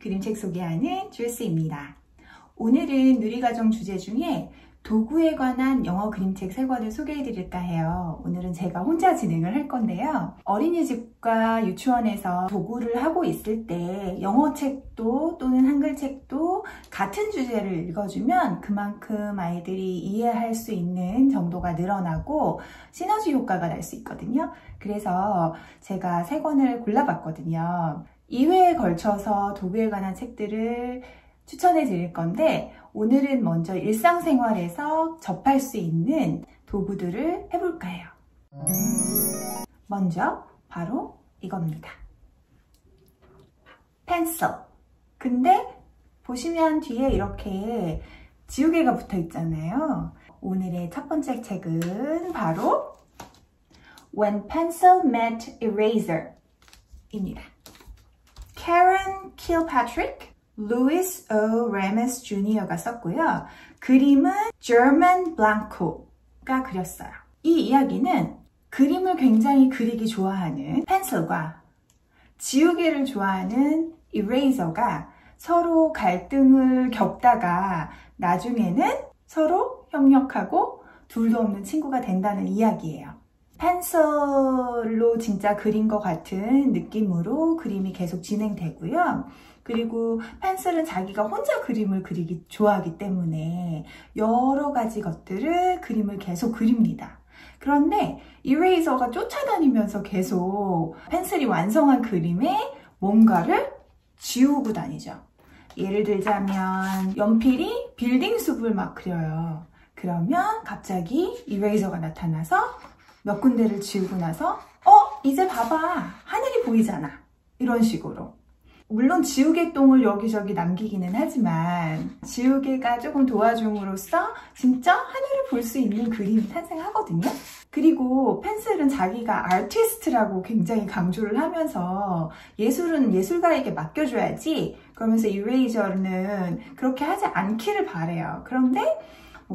그림책 소개하는 주스입니다. 오늘은 누리과정 주제 중에 도구에 관한 영어 그림책 3권을 소개해드릴까 해요. 오늘은 제가 혼자 진행을 할 건데요. 어린이집과 유치원에서 도구를 하고 있을 때 영어책도 또는 한글책도 같은 주제를 읽어주면 그만큼 아이들이 이해할 수 있는 정도가 늘어나고 시너지 효과가 날 수 있거든요. 그래서 제가 3권을 골라봤거든요. 2회에 걸쳐서 도구에 관한 책들을 추천해 드릴 건데 오늘은 먼저 일상생활에서 접할 수 있는 도구들을 해볼까 해요. 먼저 바로 이겁니다. 펜슬. 근데 보시면 뒤에 이렇게 지우개가 붙어 있잖아요. 오늘의 첫 번째 책은 바로 When Pencil Met Eraser 입니다. Karen Kilpatrick, Louis O. Ramis Jr.가 썼고요. 그림은 German Blanco가 그렸어요. 이 이야기는 그림을 굉장히 그리기 좋아하는 펜슬과 지우개를 좋아하는 이레이저가 서로 갈등을 겪다가 나중에는 서로 협력하고 둘도 없는 친구가 된다는 이야기예요. 펜슬로 진짜 그린 것 같은 느낌으로 그림이 계속 진행되고요. 그리고 펜슬은 자기가 혼자 그림을 그리기 좋아하기 때문에 여러 가지 것들을 그림을 계속 그립니다. 그런데 이레이저가 쫓아다니면서 계속 펜슬이 완성한 그림에 뭔가를 지우고 다니죠. 예를 들자면 연필이 빌딩 숲을 막 그려요. 그러면 갑자기 이레이저가 나타나서 몇 군데를 지우고 나서 이제 봐봐, 하늘이 보이잖아, 이런 식으로. 물론 지우개 똥을 여기저기 남기기는 하지만 지우개가 조금 도와줌으로써 진짜 하늘을 볼 수 있는 그림이 탄생하거든요. 그리고 펜슬은 자기가 아티스트라고 굉장히 강조를 하면서 예술은 예술가에게 맡겨줘야지, 그러면서 이레이저는 그렇게 하지 않기를 바래요. 그런데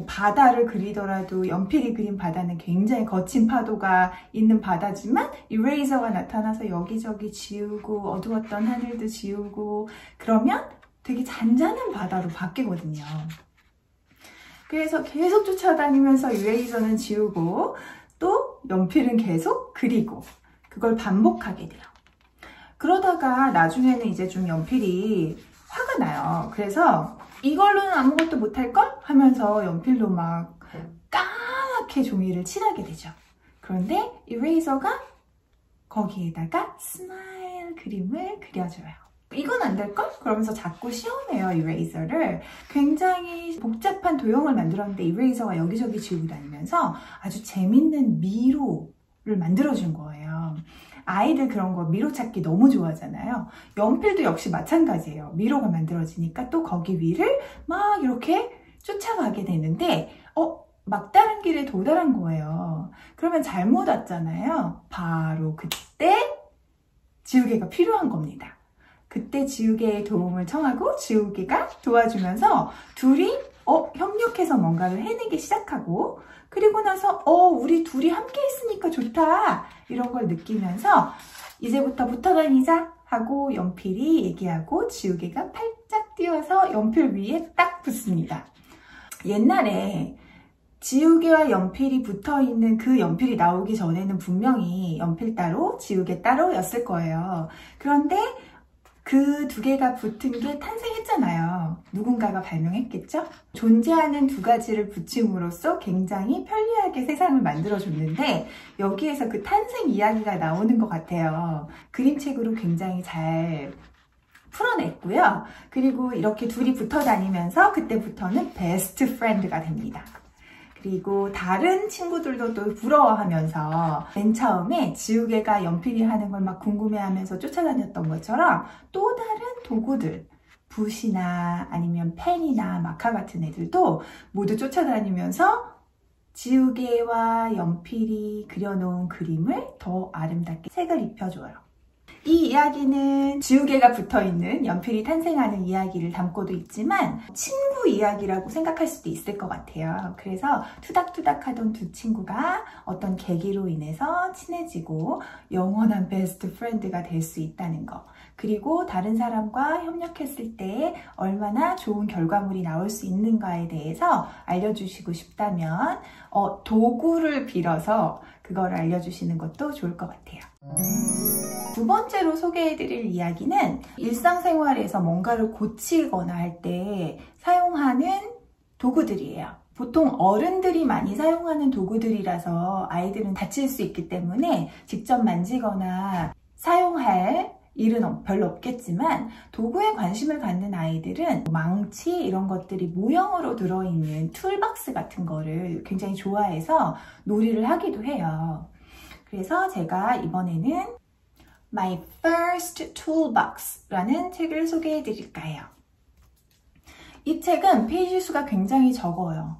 바다를 그리더라도 연필이 그린 바다는 굉장히 거친 파도가 있는 바다지만 이레이저가 나타나서 여기저기 지우고 어두웠던 하늘도 지우고 그러면 되게 잔잔한 바다로 바뀌거든요. 그래서 계속 쫓아다니면서 이레이저는 지우고 또 연필은 계속 그리고 그걸 반복하게 돼요. 그러다가 나중에는 이제 좀 연필이 화가 나요. 그래서 이걸로는 아무것도 못할걸? 하면서 연필로 막 까맣게 종이를 칠하게 되죠. 그런데 이레이저가 거기에다가 스마일 그림을 그려줘요. 이건 안 될걸? 그러면서 자꾸 시험해요, 이레이저를. 굉장히 복잡한 도형을 만들었는데 이레이저가 여기저기 지우고 다니면서 아주 재밌는 미로를 만들어준 거예요. 아이들 그런 거 미로 찾기 너무 좋아하잖아요. 연필도 역시 마찬가지예요. 미로가 만들어지니까 또 거기 위를 막 이렇게 쫓아가게 되는데 막다른 길에 도달한 거예요. 그러면 잘못 왔잖아요. 바로 그때 지우개가 필요한 겁니다. 그때 지우개의 도움을 청하고 지우개가 도와주면서 둘이 협력해서 뭔가를 해내기 시작하고, 그리고 나서 우리 둘이 함께 있으니까 좋다, 이런 걸 느끼면서 이제부터 붙어 다니자 하고 연필이 얘기하고 지우개가 팔짝 뛰어서 연필 위에 딱 붙습니다. 옛날에 지우개와 연필이 붙어있는 그 연필이 나오기 전에는 분명히 연필 따로 지우개 따로였을 거예요. 그런데 그 두 개가 붙은 게 탄생했잖아요. 누군가가 발명했겠죠? 존재하는 두 가지를 붙임으로써 굉장히 편리하게 세상을 만들어줬는데 여기에서 그 탄생 이야기가 나오는 것 같아요. 그림책으로 굉장히 잘 풀어냈고요. 그리고 이렇게 둘이 붙어 다니면서 그때부터는 베스트 프렌드가 됩니다. 그리고 다른 친구들도 또 부러워하면서 맨 처음에 지우개가 연필이 하는 걸 막 궁금해하면서 쫓아다녔던 것처럼 또 다른 도구들, 붓이나 아니면 펜이나 마카 같은 애들도 모두 쫓아다니면서 지우개와 연필이 그려놓은 그림을 더 아름답게 색을 입혀줘요. 이 이야기는 지우개가 붙어있는 연필이 탄생하는 이야기를 담고도 있지만 친구 이야기라고 생각할 수도 있을 것 같아요. 그래서 투닥투닥하던 두 친구가 어떤 계기로 인해서 친해지고 영원한 베스트 프렌드가 될 수 있다는 거, 그리고 다른 사람과 협력했을 때 얼마나 좋은 결과물이 나올 수 있는가에 대해서 알려주시고 싶다면 도구를 빌어서 그걸 알려주시는 것도 좋을 것 같아요. 두 번째로 소개해드릴 이야기는 일상생활에서 뭔가를 고치거나 할 때 사용하는 도구들이에요. 보통 어른들이 많이 사용하는 도구들이라서 아이들은 다칠 수 있기 때문에 직접 만지거나 사용할 일은 별로 없겠지만, 도구에 관심을 갖는 아이들은 망치 이런 것들이 모형으로 들어있는 툴박스 같은 거를 굉장히 좋아해서 놀이를 하기도 해요. 그래서 제가 이번에는 My First Toolbox라는 책을 소개해 드릴까요? 이 책은 페이지 수가 굉장히 적어요.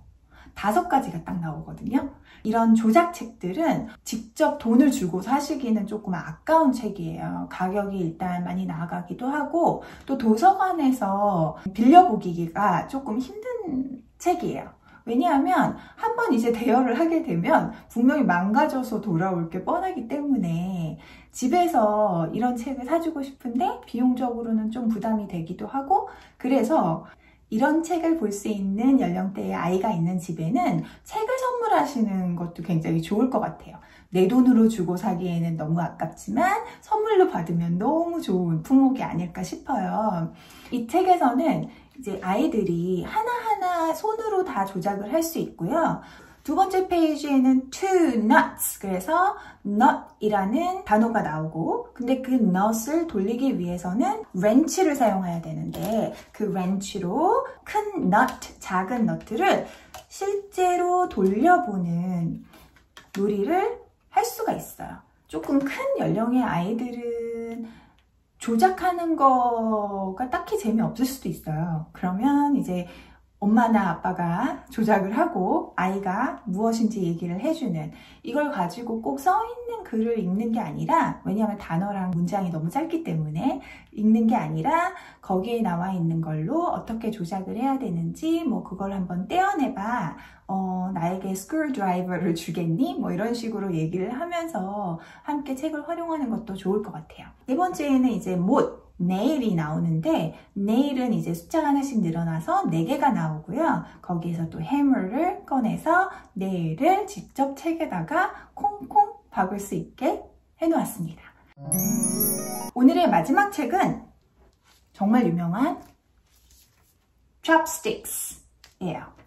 5가지가 딱 나오거든요. 이런 조작책들은 직접 돈을 주고 사시기는 조금 아까운 책이에요. 가격이 일단 많이 나가기도 하고, 또 도서관에서 빌려보기가 조금 힘든 책이에요. 왜냐하면 한번 이제 대여를 하게 되면 분명히 망가져서 돌아올 게 뻔하기 때문에 집에서 이런 책을 사주고 싶은데 비용적으로는 좀 부담이 되기도 하고, 그래서 이런 책을 볼 수 있는 연령대의 아이가 있는 집에는 책을 선물하시는 것도 굉장히 좋을 것 같아요. 내 돈으로 주고 사기에는 너무 아깝지만 선물로 받으면 너무 좋은 품목이 아닐까 싶어요. 이 책에서는 이제 아이들이 하나하나 손으로 다 조작을 할 수 있고요. 두 번째 페이지에는 two nuts, 그래서 nut이라는 단어가 나오고, 근데 그 nut을 돌리기 위해서는 렌치를 사용해야 되는데, 그 렌치로 큰 nut, 작은 너트를 실제로 돌려보는 놀이를 할 수가 있어요. 조금 큰 연령의 아이들은 조작하는 거가 딱히 재미없을 수도 있어요. 그러면 이제 엄마나 아빠가 조작을 하고 아이가 무엇인지 얘기를 해주는, 이걸 가지고 꼭 써있는 글을 읽는 게 아니라, 왜냐하면 단어랑 문장이 너무 짧기 때문에 읽는 게 아니라 거기에 나와 있는 걸로 어떻게 조작을 해야 되는지, 뭐 그걸 한번 떼어내봐, 나에게 스크루드라이버를 주겠니? 뭐 이런 식으로 얘기를 하면서 함께 책을 활용하는 것도 좋을 것 같아요. 네 번째는 이제 못, 네일이 나오는데, 네일은 이제 숫자가 하나씩 늘어나서 4개가 나오고요. 거기에서 또 해머를 꺼내서 네일을 직접 책에다가 콩콩 박을 수 있게 해놓았습니다. 오늘의 마지막 책은 정말 유명한 Chopsticks예요.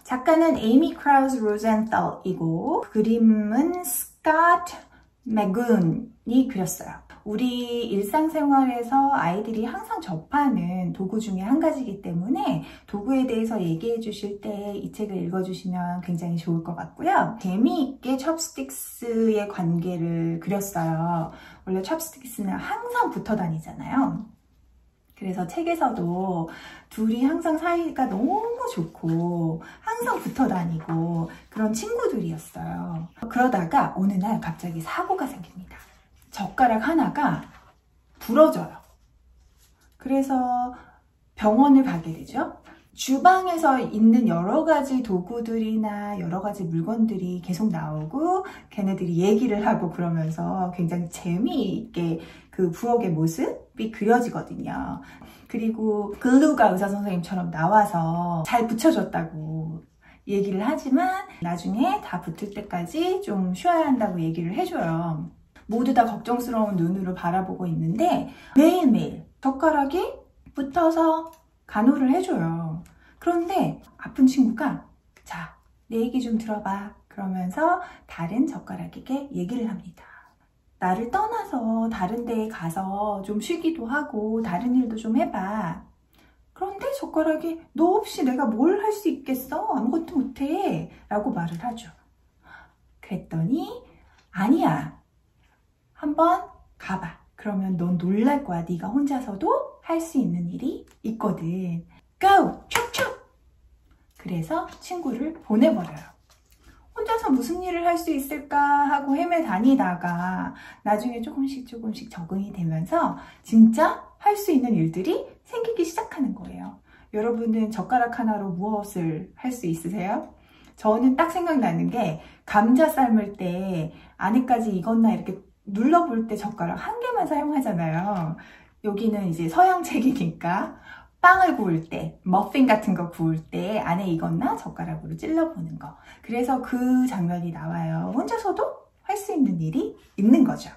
작가는 에이미 크라우즈 로젠탈이고 그림은 스캇 맥군이 그렸어요. 우리 일상생활에서 아이들이 항상 접하는 도구 중에 한 가지이기 때문에 도구에 대해서 얘기해 주실 때 이 책을 읽어주시면 굉장히 좋을 것 같고요. 재미있게 첩스틱스의 관계를 그렸어요. 원래 첩스틱스는 항상 붙어 다니잖아요. 그래서 책에서도 둘이 항상 사이가 너무 좋고 항상 붙어 다니고 그런 친구들이었어요. 그러다가 어느 날 갑자기 사고가 생깁니다. 젓가락 하나가 부러져요. 그래서 병원을 가게 되죠. 주방에서 있는 여러 가지 도구들이나 여러 가지 물건들이 계속 나오고 걔네들이 얘기를 하고 그러면서 굉장히 재미있게 그 부엌의 모습이 그려지거든요. 그리고 글루가 의사 선생님처럼 나와서 잘 붙여줬다고 얘기를 하지만 나중에 다 붙을 때까지 좀 쉬어야 한다고 얘기를 해줘요. 모두 다 걱정스러운 눈으로 바라보고 있는데 매일매일 젓가락이 붙어서 간호를 해줘요. 그런데 아픈 친구가 자, 내 얘기 좀 들어봐. 그러면서 다른 젓가락에게 얘기를 합니다. 나를 떠나서 다른 데에 가서 좀 쉬기도 하고 다른 일도 좀 해봐. 그런데 젓가락이 너 없이 내가 뭘 할 수 있겠어? 아무것도 못해. 라고 말을 하죠. 그랬더니 아니야. 한번 가봐. 그러면 넌 놀랄 거야. 네가 혼자서도 할 수 있는 일이 있거든. Go! 촥촥! 그래서 친구를 보내버려요. 혼자서 무슨 일을 할 수 있을까 하고 헤매 다니다가 나중에 조금씩 적응이 되면서 진짜 할 수 있는 일들이 생기기 시작하는 거예요. 여러분은 젓가락 하나로 무엇을 할 수 있으세요? 저는 딱 생각나는 게 감자 삶을 때 안에까지 익었나 이렇게 눌러볼 때 젓가락 한 개만 사용하잖아요. 여기는 이제 서양책이니까 빵을 구울 때, 머핀 같은 거 구울 때 안에 익었나 젓가락으로 찔러보는 거. 그래서 그 장면이 나와요. 혼자서도 할 수 있는 일이 있는 거죠.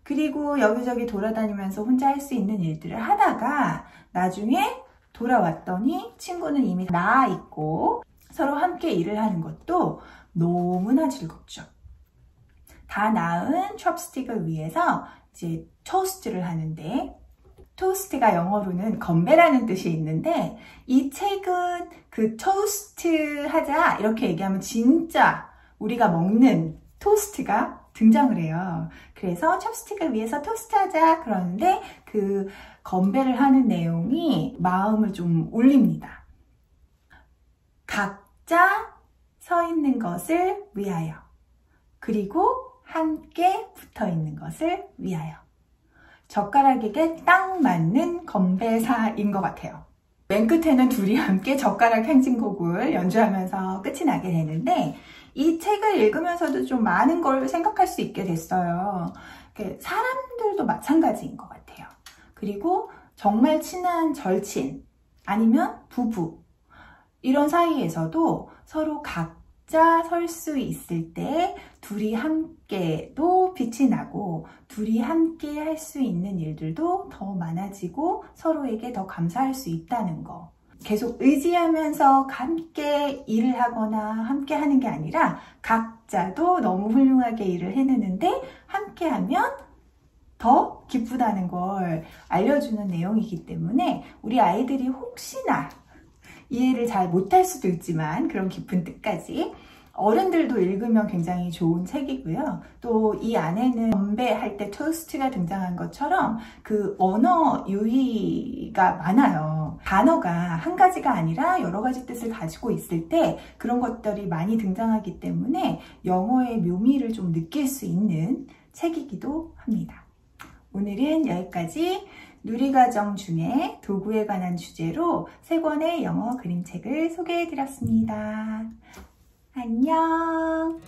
그리고 여기저기 돌아다니면서 혼자 할 수 있는 일들을 하다가 나중에 돌아왔더니 친구는 이미 나아 있고 서로 함께 일을 하는 것도 너무나 즐겁죠. 다 나은 첩스틱을 위해서 이제 토스트를 하는데, 토스트가 영어로는 건배라는 뜻이 있는데 이 책은 그 토스트 하자 이렇게 얘기하면 진짜 우리가 먹는 토스트가 등장을 해요. 그래서 첩스틱을 위해서 토스트 하자 그러는데 그 건배를 하는 내용이 마음을 좀 울립니다. 각자 서 있는 것을 위하여, 그리고 함께 붙어 있는 것을 위하여. 젓가락에게 딱 맞는 건배사인 것 같아요. 맨 끝에는 둘이 함께 젓가락 행진곡을 연주하면서 끝이 나게 되는데 이 책을 읽으면서도 좀 많은 걸 생각할 수 있게 됐어요. 사람들도 마찬가지인 것 같아요. 그리고 정말 친한 절친 아니면 부부 이런 사이에서도 서로 각자 설 수 있을 때 둘이 함께도 빛이 나고 둘이 함께 할 수 있는 일들도 더 많아지고 서로에게 더 감사할 수 있다는 거. 계속 의지하면서 함께 일을 하거나 함께 하는 게 아니라 각자도 너무 훌륭하게 일을 해내는데 함께 하면 더 기쁘다는 걸 알려주는 내용이기 때문에 우리 아이들이 혹시나 이해를 잘 못할 수도 있지만 그런 깊은 뜻까지 어른들도 읽으면 굉장히 좋은 책이고요. 또 이 안에는 건배할 때 토스트가 등장한 것처럼 그 언어 유희가 많아요. 단어가 한 가지가 아니라 여러 가지 뜻을 가지고 있을 때 그런 것들이 많이 등장하기 때문에 영어의 묘미를 좀 느낄 수 있는 책이기도 합니다. 오늘은 여기까지 누리과정 중에 도구에 관한 주제로 3권의 영어 그림책을 소개해 드렸습니다. 안녕.